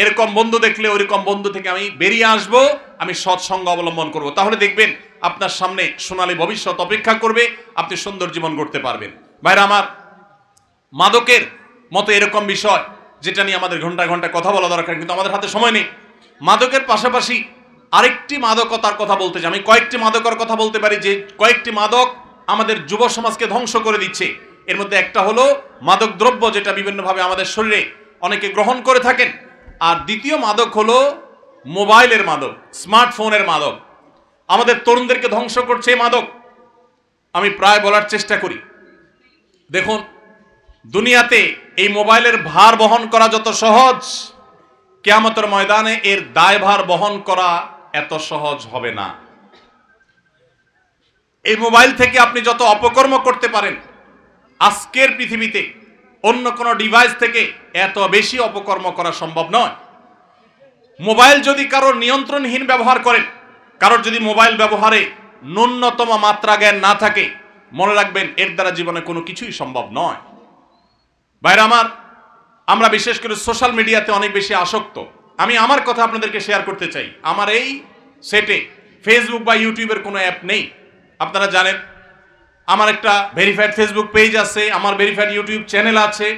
এরকম বন্ধু দেখলে ওইরকম বন্ধু থেকে আমি বেরিয়ে আসব, আমি সৎসঙ্গ অবলম্বন করব। তাহলে দেখবেন আপনার সামনে সোনালী ভবিষ্যৎ অপেক্ষা করবে, আপনি সুন্দর জীবন গড়তে পারবেন। ভাইরা আমার, মাদকের মতো এরকম বিষয় যেটা নিয়ে আমাদের ঘন্টায় ঘন্টায় কথা বলা দরকার, কিন্তু আমাদের হাতে সময় নেই। মাদকের পাশাপাশি আরেকটি মাদকতার কথা বলতে চাই। আমি কয়েকটি মাদকের কথা বলতে পারি, যে কয়েকটি মাদক আমাদের যুব সমাজকে ধ্বংস করে দিচ্ছে। এর মধ্যে একটা হলো মাদক দ্রব্য, যেটা বিভিন্নভাবে আমাদের শরীরে অনেকে গ্রহণ করে থাকেন। আর দ্বিতীয় মাদক হলো মোবাইলের মাদক, স্মার্টফোনের মাদক। আমাদের তরুণদেরকে ধ্বংস করছে এই মাদক। আমি প্রায় বলার চেষ্টা করি, দেখুন, দুনিয়াতে এই মোবাইলের ভার বহন করা যত সহজ, কিয়ামতের ময়দানে এর দায়ভার বহন করা এত সহজ হবে না। এই মোবাইল থেকে আপনি যত অপকর্ম করতে পারেন, আজকের পৃথিবীতে অন্য কোনো ডিভাইস থেকে এত বেশি অপকর্ম করা সম্ভব নয়। মোবাইল যদি কারোর নিয়ন্ত্রণহীন ব্যবহার করেন, কারোর যদি মোবাইল ব্যবহারে ন্যূনতম মাত্রা জ্ঞান না থাকে, মনে রাখবেন এর দ্বারা জীবনে কোনো কিছুই সম্ভব নয়। ভাইরা আমার, আমরা বিশেষ করে সোশ্যাল মিডিয়াতে অনেক বেশি আসক্ত। আমি আমার কথা আপনাদেরকে শেয়ার করতে চাই। আমার এই সেটে ফেসবুক বা ইউটিউবের কোনো অ্যাপ নেই। আপনারা জানেন আমার একটা ভেরিফাইড ফেসবুক পেজ আছে, আমার ভেরিফাইড ইউটিউব চ্যানেল আছে,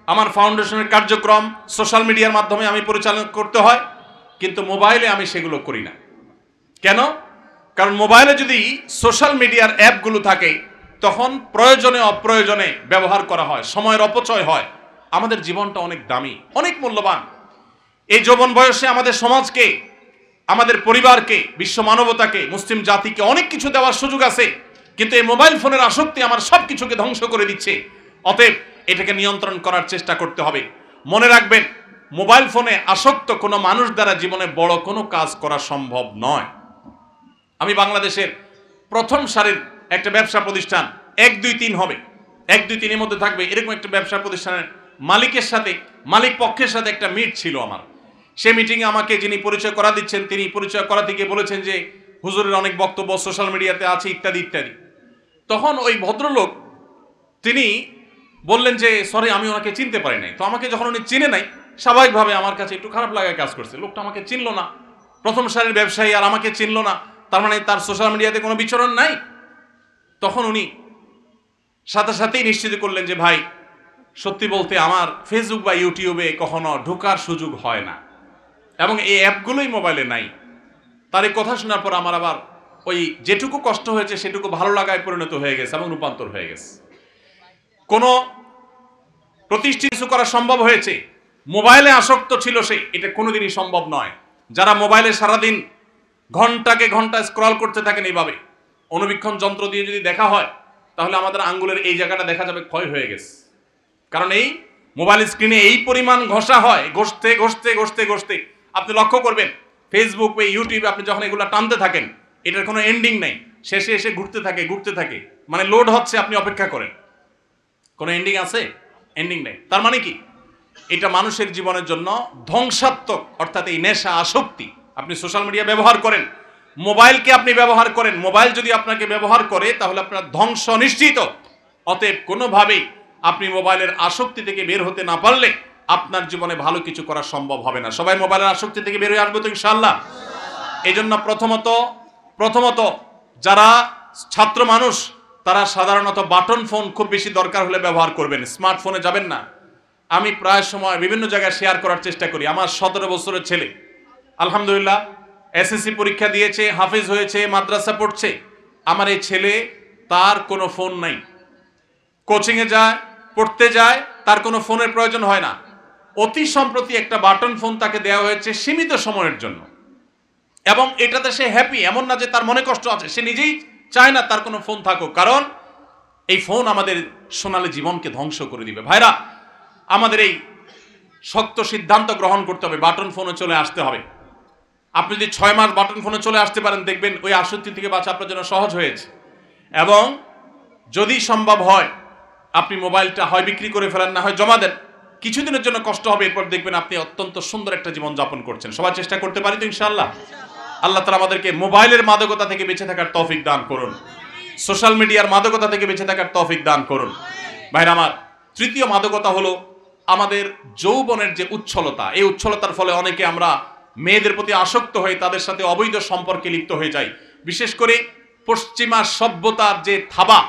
আমার ফাউন্ডেশনের কার্যক্রম সোশ্যাল মিডিয়ার মাধ্যমে আমি পরিচালনা করতে হয়, কিন্তু মোবাইলে আমি সেগুলো করি না। কেন? কারণ মোবাইলে যদি সোশ্যাল মিডিয়ার অ্যাপগুলো থাকে, তখন প্রয়োজনে অপ্রয়োজনে ব্যবহার করা হয়, সময়ের অপচয় হয়। আমাদের জীবনটা অনেক দামি, অনেক মূল্যবান। এই যৌবন বয়সে আমাদের সমাজকে, আমাদের পরিবারকে, বিশ্ব মানবতাকে, মুসলিম জাতিকে অনেক কিছু দেওয়ার সুযোগ আছে, কিন্তু এই মোবাইল ফোনের আসক্তি আমার সব কিছুকে ধ্বংস করে দিচ্ছে। অতএব এটাকে নিয়ন্ত্রণ করার চেষ্টা করতে হবে। মনে রাখবেন, মোবাইল ফোনে আসক্ত কোনো মানুষ দ্বারা জীবনে বড় কোনো কাজ করা সম্ভব নয়। আমি বাংলাদেশের প্রথম সারির একটা ব্যবসা প্রতিষ্ঠান, 1, 2, 3 হবে, 1, 2, 3 এর মধ্যে থাকবে, এরকম একটা ব্যবসা প্রতিষ্ঠানের মালিকের সাথে, মালিক পক্ষের সাথে একটা মিট ছিল আমার। সেই মিটিংয়ে আমাকে যিনি পরিচয় করা দিচ্ছেন, তিনি পরিচয় করাতে গিয়ে বলেছেন যে হুজুরের অনেক বক্তব্য সোশ্যাল মিডিয়াতে আছে ইত্যাদি ইত্যাদি। তখন ওই ভদ্রলোক তিনি বললেন যে সরি, আমি ওনাকে চিনতে পারি নাই। তো আমাকে যখন উনি চিনে নাই, স্বাভাবিকভাবে আমার কাছে একটু খারাপ লাগায় কাজ করছে। লোকটা আমাকে চিনলো না, প্রথম সারির ব্যবসায়ী, আর আমাকে চিনলো না, তার মানে তার সোশ্যাল মিডিয়াতে কোনো বিচরণ নাই। তখন উনি সাথে সাথেই নিশ্চিত করলেন যে ভাই, সত্যি বলতে আমার ফেসবুক বা ইউটিউবে কখনো ঢোকার সুযোগ হয় না, এবং এই অ্যাপগুলোই মোবাইলে নাই। তার এই কথা শোনার পর আমার আবার ওই যেটুকু কষ্ট হয়েছে সেটুকু ভালো লাগায় পরিণত হয়ে গেছে এবং রূপান্তর হয়ে গেছে। কোনো প্রতিষ্ঠিত কিছু করা সম্ভব হয়েছে, মোবাইলে আসক্ত ছিল সে, এটা কোনোদিনই সম্ভব নয়। যারা মোবাইলে সারাদিন ঘন্টাকে ঘন্টা স্ক্রল করতে থাকেন এইভাবে, অনুবীক্ষণ যন্ত্র দিয়ে যদি দেখা হয় তাহলে আমাদের আঙ্গুলের এই জায়গাটা দেখা যাবে ক্ষয় হয়ে গেছে। কারণ এই মোবাইল স্ক্রিনে এই পরিমাণ ঘষা হয়, ঘষতে ঘষতে ঘষতে ঘষতে আপনি লক্ষ্য করবেন ফেসবুক বা ইউটিউবে আপনি যখন এগুলো টানতে থাকেন, এটার কোনো এন্ডিং নাই, শেষে এসে ঘুরতে থাকে, মানে লোড হচ্ছে, আপনি অপেক্ষা করেন। কোনো এন্ডিং আছে? এন্ডিং নেই। তার মানে কি, এটা মানুষের জীবনের জন্য ধ্বংসাত্মক, অর্থাৎ এই নেশা, আসক্তি। আপনি সোশ্যাল মিডিয়া ব্যবহার করেন, মোবাইলকে আপনি ব্যবহার করেন, মোবাইল যদি আপনাকে ব্যবহার করে তাহলে আপনার ধ্বংস নিশ্চিত। অতএব কোনোভাবেই আপনি মোবাইলের আসক্তি থেকে বের হতে না পারলে আপনার জীবনে ভালো কিছু করা সম্ভব হবে না। সবাই মোবাইলের আসক্তি থেকে বের হয়ে আসবে তো ইনশাআল্লাহ। এই জন্য প্রথমত যারা ছাত্র মানুষ তারা সাধারণত বাটন ফোন খুব বেশি দরকার হলে ব্যবহার করবেন, স্মার্টফোনে যাবেন না। আমি প্রায় সময় বিভিন্ন জায়গায় শেয়ার করার চেষ্টা করি। আমার 17 বছরের ছেলে আলহামদুলিল্লাহ এসএসসি পরীক্ষা দিয়েছে, হাফেজ হয়েছে, মাদ্রাসা পড়ছে। আমার এই ছেলে, তার কোনো ফোন নাই, কোচিংয়ে যায়, পড়তে যায়, তার কোনো ফোনের প্রয়োজন হয় না। অতি সম্প্রতি একটা বাটন ফোন তাকে দেওয়া হয়েছে সীমিত সময়ের জন্য, এবং এটাতে সে হ্যাপি। এমন না যে তার মনে কষ্ট আছে, সে নিজেই চায় না তার কোনো ফোন থাকুক, কারণ এই ফোন আমাদের সোনালী জীবনকে ধ্বংস করে দিবে। ভাইরা, আমাদের এই শক্ত সিদ্ধান্ত গ্রহণ করতে হবে, বাটন ফোনে চলে আসতে হবে। আপনি যদি 6 মাস বাটন ফোনে চলে আসতে পারেন, দেখবেন ওই আসক্তি থেকে বাঁচা আপনার জন্য সহজ হয়েছে। এবং যদি সম্ভব হয় আপনি মোবাইলটা হয় বিক্রি করে ফেলেন, না হয় জমা দেন, কিছুদিনের জন্য কষ্ট হবে, এরপর দেখবেন আপনি অত্যন্ত সুন্দর একটা জীবন যাপন করছেন। সবাই চেষ্টা করতে পারি তো ইনশাআল্লাহ। আল্লাহ তাআলা আমাদেরকে মোবাইলের মাদকতা থেকে বেঁচে থাকার তৌফিক দান করুন, সোশ্যাল মিডিয়ার মাদকতা থেকে বেঁচে থাকার তৌফিক দান করুন। ভাইরা আমার, তৃতীয় মাদকতা হলো আমাদের যৌবনের যে উচ্ছলতা। এই উচ্ছলতার ফলে অনেকে আমরা মেয়েদের প্রতি আসক্ত হয়ে তাদের সাথে অবৈধ সম্পর্কে লিপ্ত হয়ে যাই। বিশেষ করে পশ্চিমা সভ্যতার যে থাবা,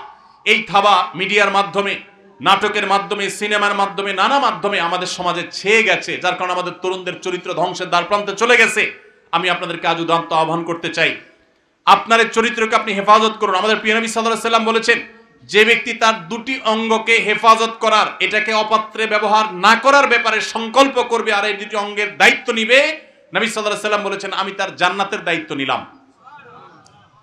এই থাবা মিডিয়ার মাধ্যমে, নাটকের মাধ্যমে, সিনেমার মাধ্যমে, নানা মাধ্যমে আমাদের সমাজে ছেয়ে গেছে, যার কারণে আমাদের তরুণদের চরিত্র ধ্বংসের দ্বারপ্রান্তে চলে গেছে। আমি আপনাদেরকে আজ উদাত্ত আহ্বান করতে চাই, আপনার চরিত্রকে আপনি হেফাজত করুন। আমাদের প্রিয় নবী সাল্লাল্লাহু আলাইহি সাল্লাম বলেছেন, যে ব্যক্তি তার দুটি অঙ্গকে হেফাজত করার, এটাকে অপাত্রে ব্যবহার না করার ব্যাপারে সংকল্প করবে আর এই দুটি অঙ্গের দায়িত্ব নিবে, নবী সাল্লাল্লাহু আলাইহি সাল্লাম বলেছেন আমি তার জান্নাতের দায়িত্ব নিলাম।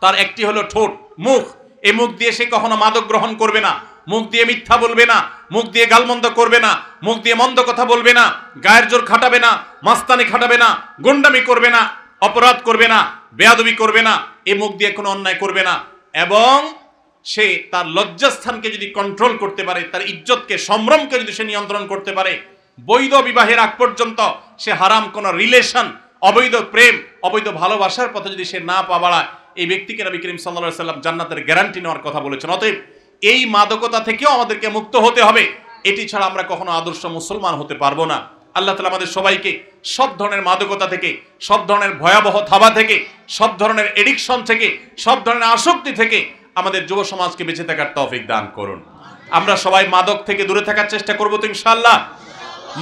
তার একটি হলো ঠোঁট, মুখ। এই মুখ দিয়ে সে কখনো মাদক গ্রহণ করবে না, মুখ দিয়ে মিথ্যা বলবে না, মুখ দিয়ে গালমন্দ করবে না, মুখ দিয়ে মন্দ কথা বলবে না, গায়ের জোর খাটাবে না, মাস্তানি খাটাবে না, গুন্ডামি করবে না, অপরাধ করবে না, বেয়াদবি করবে না, এই মুখ দিয়ে কোনো অন্যায় করবে না। এবং সে তার লজ্জাস্থানকে যদি কন্ট্রোল করতে পারে, তার ইজ্জতকে, সম্ভ্রমকে যদি সে নিয়ন্ত্রণ করতে পারে, বৈধ বিবাহের আগ পর্যন্ত সে হারাম কোনো রিলেশন, অবৈধ প্রেম, অবৈধ ভালোবাসার পথে যদি সে না পা বাড়ায়, এই ব্যক্তিকে নবী করিম সাল্লাল্লাহু আলাইহি সাল্লাম জান্নাতের গ্যারান্টি নেওয়ার কথা বলেছেন। অতএব এই মাদকতা থেকেও আমাদেরকে মুক্ত হতে হবে। এটি ছাড়া আমরা কখনো আদর্শ মুসলমান হতে পারবো না। আল্লাহ তাআলা আমাদের সবাইকে সব ধরনের মাদকতা থেকে, সব ধরনের ভয়াবহ থাবা থেকে, সব ধরনের এডিকশন থেকে, সব ধরনের আসক্তি থেকে আমাদের যুব সমাজকে বেঁচে থাকার তৌফিক দান করুন। আমরা সবাই মাদক থেকে দূরে থাকার চেষ্টা করবো তো ইনশাআল্লাহ।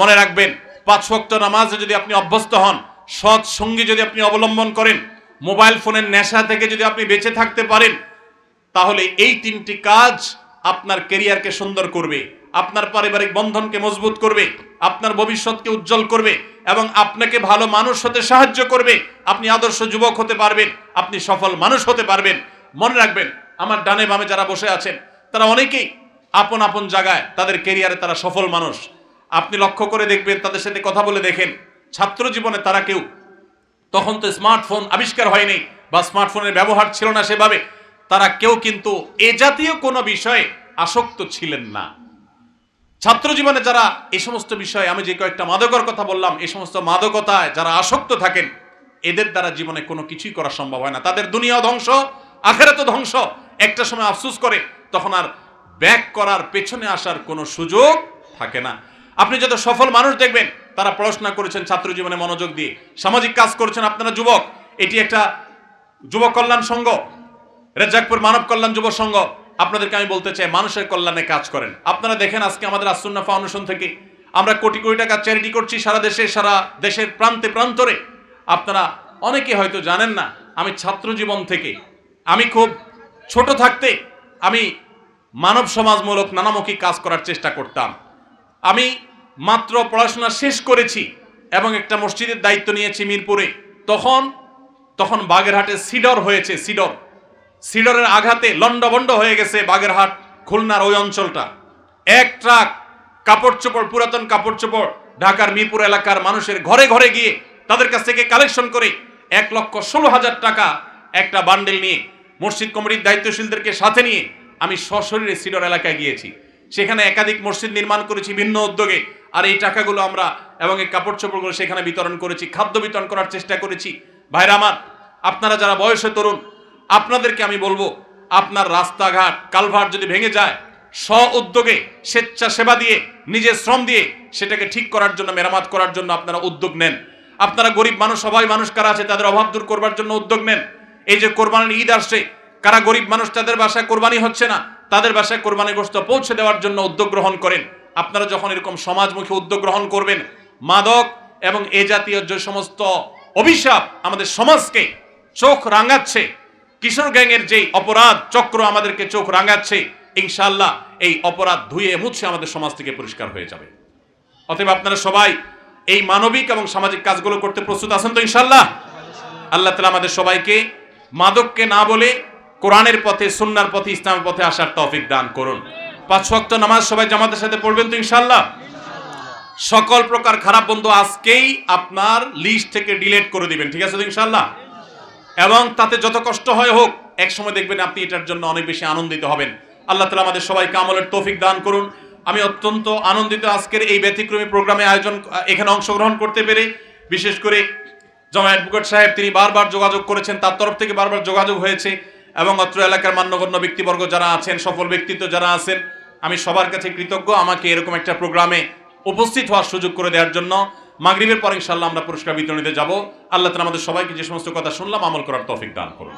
মনে রাখবেন, 5 ওয়াক্ত নামাজে যদি আপনি অভ্যস্ত হন, সৎ সঙ্গী যদি আপনি অবলম্বন করেন, মোবাইল ফোনের নেশা থেকে যদি আপনি বেঁচে থাকতে পারেন, তাহলে এই 3টি কাজ আপনার ক্যারিয়ারকে সুন্দর করবে, আপনার পারিবারিক বন্ধনকে মজবুত করবে, আপনার ভবিষ্যৎকে উজ্জ্বল করবে এবং আপনাকে ভালো মানুষ হতে সাহায্য করবে। আপনি আদর্শ যুবক হতে পারবেন, আপনি সফল মানুষ হতে পারবেন। মনে রাখবেন, আমার ডানে বামে যারা বসে আছেন তারা অনেকেই আপন আপন জায়গায় তাদের ক্যারিয়ারে তারা সফল মানুষ। আপনি লক্ষ্য করে দেখবেন, তাদের সাথে কথা বলে দেখেন, ছাত্র জীবনে তারা কেউ, তখন তো স্মার্টফোন আবিষ্কার হয়নি বা স্মার্টফোনের ব্যবহার ছিল না সেভাবে, তারা কেউ কিন্তু এ জাতীয় কোনো বিষয়ে আসক্ত ছিলেন না। ছাত্র জীবনে যারা এই সমস্ত বিষয়ে, আমি যে কয়েকটা মাদকের কথা বললাম, এই সমস্ত মাদকতায় যারা আসক্ত থাকেন, এদের দ্বারা জীবনে কোনো কিছুই করা সম্ভব হয় না। তাদের দুনিয়াও ধ্বংস, আখিরাতও ধ্বংস। একটা সময় আফসোস করে তখন আর ব্যাক করার, পেছনে আসার কোনো সুযোগ থাকে না। আপনি যত সফল মানুষ দেখবেন তারা পড়াশোনা করেছেন, ছাত্র জীবনে মনোযোগ দিয়ে সামাজিক কাজ করেছেন। আপনারা যুবক, এটি একটা যুব কল্যাণ সংঘ, রেজ্জাকপুর মানব কল্যাণ যুব সংঘ। আপনাদেরকে আমি বলতে চাই, মানুষের কল্যাণে কাজ করেন। আপনারা দেখেন আজকে আমাদের আসুন্নাহ ফাউন্ডেশন থেকে আমরা কোটি কোটি টাকা চ্যারিটি করছি সারা দেশে, সারা দেশের প্রান্তে প্রান্তরে। আপনারা অনেকে হয়তো জানেন না, আমি ছাত্র জীবন থেকে, আমি খুব ছোট থাকতে আমি মানব সমাজমূলক নানামুখী কাজ করার চেষ্টা করতাম। আমি মাত্র পড়াশোনা শেষ করেছি এবং একটা মসজিদের দায়িত্ব নিয়েছি মিরপুরে। তখন বাগেরহাটে সিডর হয়েছে। সিডরের আঘাতে লন্ডভন্ড হয়ে গেছে বাগেরহাট খুলনার ওই অঞ্চলটা। এক ট্রাক কাপড় চোপড়, পুরাতন কাপড় চোপড় ঢাকার মিরপুর এলাকার মানুষের ঘরে ঘরে গিয়ে তাদের কাছ থেকে কালেকশন করে 1,16,000 টাকা একটা বান্ডেল নিয়ে মসজিদ কমিটির দায়িত্বশীলদেরকে সাথে নিয়ে আমি সশরীরে সিডর এলাকায় গিয়েছি। সেখানে একাধিক মসজিদ নির্মাণ করেছি ভিন্ন উদ্যোগে। আর এই টাকাগুলো আমরা এবং এই কাপড় চোপড়গুলো সেখানে বিতরণ করেছি, খাদ্য বিতরণ করার চেষ্টা করেছি। ভাইরা আমার, আপনারা যারা বয়সে তরুণ, আপনাদেরকে আমি বলবো, আপনার রাস্তাঘাট কালভার্ট যদি ভেঙে যায়, স্ব উদ্যোগে স্বেচ্ছাসেবা দিয়ে, নিজের শ্রম দিয়ে সেটাকে ঠিক করার জন্য, মেরামত করার জন্য আপনারা উদ্যোগ নেন। আপনারা গরিব মানুষ, সবাই মানুষ কারা আছে তাদের অভাব দূর করবার জন্য উদ্যোগ নেন। এই যে কোরবানির ঈদ আসছে, কারা গরিব মানুষ তাদের বাসায় কোরবানি হচ্ছে না, তাদের বাসায় কোরবানি গোশত পৌঁছে দেওয়ার জন্য উদ্যোগ গ্রহণ করেন। আপনারা যখন এরকম সমাজমুখী উদ্যোগ গ্রহণ করবেন, মাদক এবং এ জাতীয় যে সমস্ত অভিশাপ আমাদের সমাজকে চোখ রাঙাচ্ছে, কিশোর গ্যাংয়ের যেই অপরাধ চক্র আমাদেরকে চোখ রাঙাচ্ছে, ইনশাআল্লাহ এই অপরাধ ধুয়ে মুছে আমাদের সমাজ থেকে পরিষ্কার হয়ে যাবে। অতএব আপনারা সবাই এই মানবিক এবং সামাজিক কাজগুলো করতে প্রস্তুত আছেন তো ইনশাআল্লাহ? আল্লাহ তাআলা আমাদের সবাইকে মাদককে না বলে কোরআনের পথে, সুন্নাহর পথে, ইসলামের পথে আসার তৌফিক দান করুন। 5 ওয়াক্ত নামাজ সবাই জামাতের সাথে পড়বেন তো ইনশাআল্লাহ? সকল প্রকার খারাপ বন্ধু আজকেই আপনার লিস্ট থেকে ডিলিট করে দিবেন, ঠিক আছে তো ইনশাআল্লাহ? এবং তাতে যত কষ্ট হয় হোক, এক সময় দেখবেন আপনি এটার জন্য অনেক বেশি আনন্দিত হবেন। আল্লাহ তাআলা আমাদের সবাইকে আমলের তৌফিক দান করুন। আমি অত্যন্ত আনন্দিত আজকের এই ব্যতিক্রমী প্রোগ্রামে এখানে অংশগ্রহণ করতে পেরে। বিশেষ করে জনাব অ্যাডভোকেট সাহেব, তিনি বারবার যোগাযোগ করেছেন, তার তরফ থেকে বারবার যোগাযোগ হয়েছে, এবং অত্র এলাকার মান্যগণ্য ব্যক্তিবর্গ যারা আছেন, সফল ব্যক্তিত্ব যারা আছেন, আমি সবার কাছে কৃতজ্ঞ আমাকে এরকম একটা প্রোগ্রামে উপস্থিত হওয়ার সুযোগ করে দেওয়ার জন্য। মাগরিবের পর ইনশাআল্লাহ আমরা পুরস্কার বিতরণীতে যাব। আল্লাহ তাআলা আমাদের সবাইকে যে সমস্ত কথা শুনলাম আমল করার তৌফিক দান করুন।